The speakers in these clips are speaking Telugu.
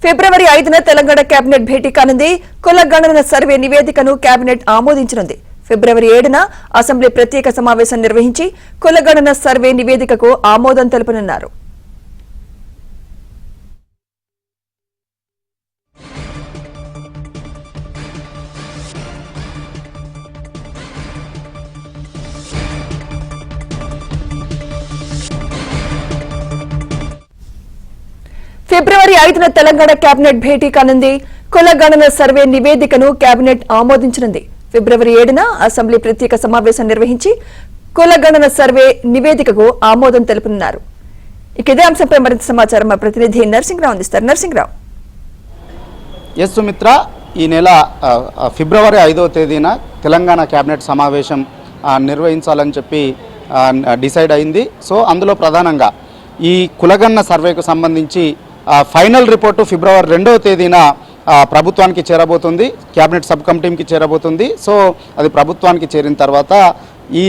ఫిబ్రవరి 5న తెలంగాణ కేబినెట్ భేటీ కానుంది. కుల గణన సర్వే నివేదికను కేబినెట్ ఆమోదించనుంది. ఫిబ్రవరి 7న అసెంబ్లీ ప్రత్యేక సమావేశం నిర్వహించి కుల గణన సర్వే నివేదికకు ఆమోదం తెలుపనున్నారు. ఫిబ్రవరి 5న తెలంగాణ కేబినెట్ భేటీ కానుంది. కుల గణన సర్వే నివేదికను కేబినెట్ ఆమోదించనుంది. ఫిబ్రవరి 7న అసెంబ్లీ ప్రత్యేక సమావేశం నిర్వహించి కుల గణన సర్వే నివేదికకు ఆమోదం తెలుపనున్నారు. ఇదే అంశంపై మరింత సమాచారం మా ప్రతినిధి నర్సింగ్రావు అందిస్తారు. నర్సింగ్రావు. ఎస్ సుమిత్ర, ఈ నెల ఫిబ్రవరి 5వ తేదీన తెలంగాణ కేబినెట్ సమావేశం నిర్వహించాలని చెప్పి డిసైడ్ అయింది. సో అందులో ప్రధానంగా ఈ కులగణన సర్వేకు సంబంధించి ఫైనల్ రిపోర్టు ఫిబ్రవరి 2వ తేదీన ప్రభుత్వానికి చేరబోతుంది, కేబినెట్ సబ్ కమిటీకి చేరబోతుంది. సో అది ప్రభుత్వానికి చేరిన తర్వాత ఈ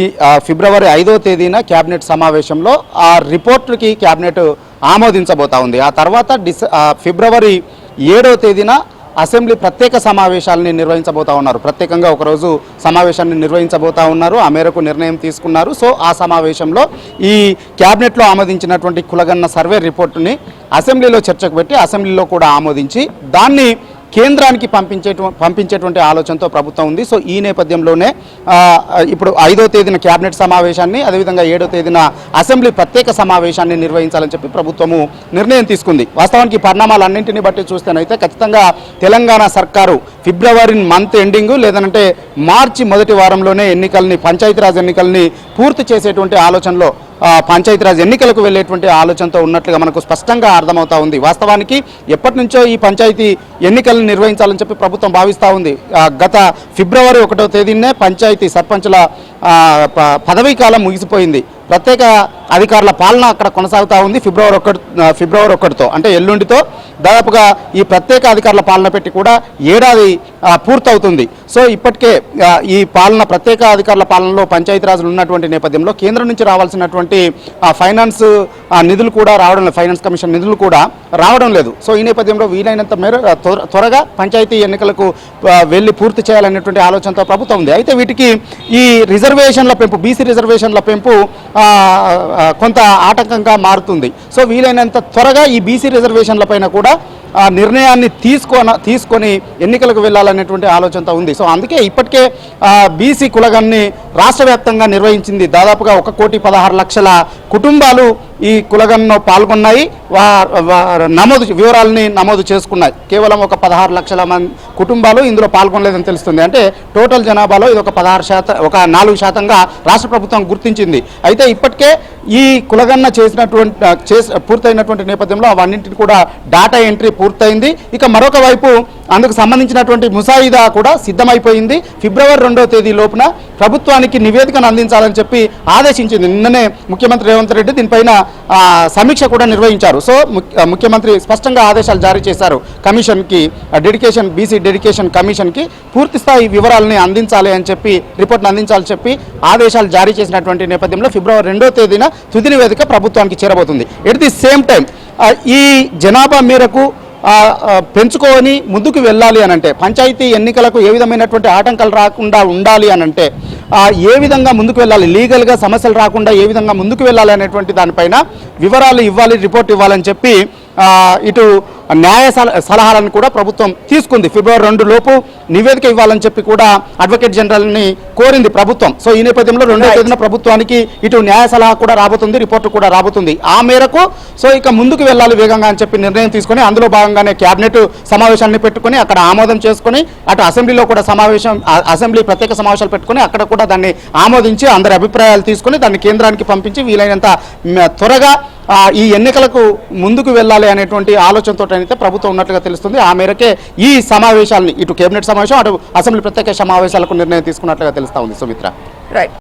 ఫిబ్రవరి 5వ తేదీన కేబినెట్ సమావేశంలో ఆ రిపోర్టుకి కేబినెట్ ఆమోదించబోతా ఉంది. ఆ తర్వాత ఫిబ్రవరి 7వ తేదీన అసెంబ్లీ ప్రత్యేక సమావేశాలని నిర్వహించబోతా ఉన్నారు. ప్రత్యేకంగా ఒకరోజు సమావేశాన్ని నిర్వహించబోతా ఉన్నారు. ఆ మేరకు నిర్ణయం తీసుకున్నారు. సో ఆ సమావేశంలో ఈ క్యాబినెట్లో ఆమోదించినటువంటి కులగణన సర్వే రిపోర్టుని అసెంబ్లీలో చర్చకు పెట్టి అసెంబ్లీలో కూడా ఆమోదించి దాన్ని కేంద్రానికి పంపించేటువంటి ఆలోచనతో ప్రభుత్వం ఉంది. సో ఈ నేపథ్యంలోనే ఇప్పుడు 5వ తేదీన కేబినెట్ సమావేశాన్ని, అదేవిధంగా 7వ తేదీన అసెంబ్లీ ప్రత్యేక సమావేశాన్ని నిర్వహించాలని చెప్పి ప్రభుత్వము నిర్ణయం తీసుకుంది. వాస్తవానికి పరిణామాలన్నింటినీ బట్టి చూస్తేనైతే ఖచ్చితంగా తెలంగాణ సర్కారు ఫిబ్రవరి మంత్ ఎండింగ్ లేదంటే మార్చి మొదటి వారంలోనే పంచాయతీరాజ్ ఎన్నికల్ని పూర్తి చేసేటువంటి ఆలోచనలో, పంచాయతీరాజ్ ఎన్నికలకు వెళ్లేటువంటి ఆలోచనతో ఉన్నట్లుగా మనకు స్పష్టంగా అర్థమవుతా ఉంది. వాస్తవానికి ఎప్పటి నుంచో ఈ పంచాయతీ ఎన్నికలను నిర్వహించాలని చెప్పి ప్రభుత్వం భావిస్తూ ఉంది. గత ఫిబ్రవరి 1వ తేదీనే పంచాయతీ సర్పంచుల పదవీ కాలం ముగిసిపోయింది. ప్రత్యేక అధికారుల పాలన అక్కడ కొనసాగుతూ ఉంది. ఫిబ్రవరి 1తో అంటే ఎల్లుండితో దాదాపుగా ఈ ప్రత్యేక అధికారుల పాలన పెట్టి కూడా ఏడాది పూర్తవుతుంది. సో ఇప్పటికే ఈ ప్రత్యేక అధికారుల పాలనలో పంచాయతీరాజులు ఉన్నటువంటి నేపథ్యంలో కేంద్రం నుంచి రావాల్సినటువంటి ఫైనాన్స్ నిధులు కూడా రావడం లేదు, ఫైనాన్స్ కమిషన్ నిధులు కూడా రావడం లేదు. సో ఈ నేపథ్యంలో వీలైనంత మేర త్వరగా పంచాయతీ ఎన్నికలకు వెళ్ళి పూర్తి చేయాలనేటువంటి ఆలోచనతో ప్రభుత్వం ఉంది. అయితే వీటికి ఈ రిజర్వేషన్ల పెంపు, బీసీ రిజర్వేషన్ల పెంపు కొంత ఆటంకంగా మారుతుంది. సో వీలైనంత త్వరగా ఈ బీసీ రిజర్వేషన్ల పైన కూడా నిర్ణయాన్ని తీసుకొని ఎన్నికలకు వెళ్ళాలనేటువంటి ఆలోచనతో ఉంది. సో అందుకే ఇప్పటికే బీసీ కులగణని రాష్ట్ర వ్యాప్తంగా నిర్వహించింది. దాదాపుగా 1,16,00,000 కుటుంబాలు ఈ కులగణలో పాల్గొన్నాయి, వివరాలని నమోదు చేసుకున్నాయి. కేవలం 16 లక్షల మంది కుటుంబాలు ఇందులో పాల్గొనలేదని తెలుస్తుంది. అంటే టోటల్ జనాభాలో ఇది 4% రాష్ట్ర ప్రభుత్వం గుర్తించింది. అయితే ఇప్పటికే ఈ కులగణన పూర్తయినటువంటి నేపథ్యంలో అవన్నింటిని కూడా డాటా ఎంట్రీ పూర్తయింది. ఇక మరొక వైపు అందుకు సంబంధించినటువంటి ముసాయిదా కూడా సిద్ధమైపోయింది. ఫిబ్రవరి 2వ తేదీ లోపున ప్రభుత్వానికి నివేదికను అందించాలని చెప్పి ఆదేశించింది. నిన్ననే ముఖ్యమంత్రి రేవంత్ రెడ్డి దీనిపైన సమీక్ష కూడా నిర్వహించారు. సో ముఖ్యమంత్రి స్పష్టంగా ఆదేశాలు జారీ చేశారు కమిషన్కి, బీసీ డెడికేషన్ కమిషన్కి పూర్తి స్థాయి వివరాలని అందించాలి అని చెప్పి, రిపోర్ట్ను అందించాలని చెప్పి ఆదేశాలు జారీ చేసినటువంటి నేపథ్యంలో ఫిబ్రవరి 2వ తేదీన తుది నివేదిక ప్రభుత్వానికి చేరబోతుంది. ఎట్ ది సేమ్ టైం ఈ జనాభా మేరకు పెంచుకొని ముందుకు వెళ్ళాలి అనంటే, పంచాయతీ ఎన్నికలకు ఏ విధమైనటువంటి ఆటంకాలు రాకుండా ఉండాలి అనంటే ఏ విధంగా ముందుకు వెళ్ళాలి, లీగల్గా సమస్యలు రాకుండా ఏ విధంగా ముందుకు వెళ్ళాలి అనేటువంటి దానిపైన వివరాలు ఇవ్వాలి, రిపోర్ట్ ఇవ్వాలని చెప్పి ఇటు న్యాయ సలహాలను కూడా ప్రభుత్వం తీసుకుంది. ఫిబ్రవరి 2 లోపు నివేదిక ఇవ్వాలని చెప్పి కూడా అడ్వకేట్ జనరల్ని కోరింది ప్రభుత్వం. సో ఈ నేపథ్యంలో 2వ తేదీన ప్రభుత్వానికి ఇటు న్యాయ సలహా కూడా రాబోతుంది, రిపోర్టు కూడా రాబోతుంది. ఆ మేరకు సో ఇక ముందుకు వెళ్ళాలి వేగంగా అని చెప్పి నిర్ణయం తీసుకొని అందులో భాగంగానే క్యాబినెట్ సమావేశాన్ని పెట్టుకొని అక్కడ ఆమోదం చేసుకొని అటు అసెంబ్లీలో కూడా అసెంబ్లీ ప్రత్యేక సమావేశాలు పెట్టుకొని అక్కడ కూడా దాన్ని ఆమోదించి అందరి అభిప్రాయాలు తీసుకొని దాన్ని కేంద్రానికి పంపించి వీలైనంత త్వరగా ఈ ఎన్నికలకు ముందుకు వెళ్ళాలి అనేటువంటి ఆలోచనతో అయితే ప్రభుత్వం ఉన్నట్లుగా తెలుస్తుంది. ఆ మేరకే ఈ సమావేశాలని, ఇటు కేబినెట్ సమావేశం అటు అసెంబ్లీ ప్రత్యేక సమావేశాలకు నిర్ణయం తీసుకున్నట్లుగా తెలుస్తా ఉంది. సుమిత్ర.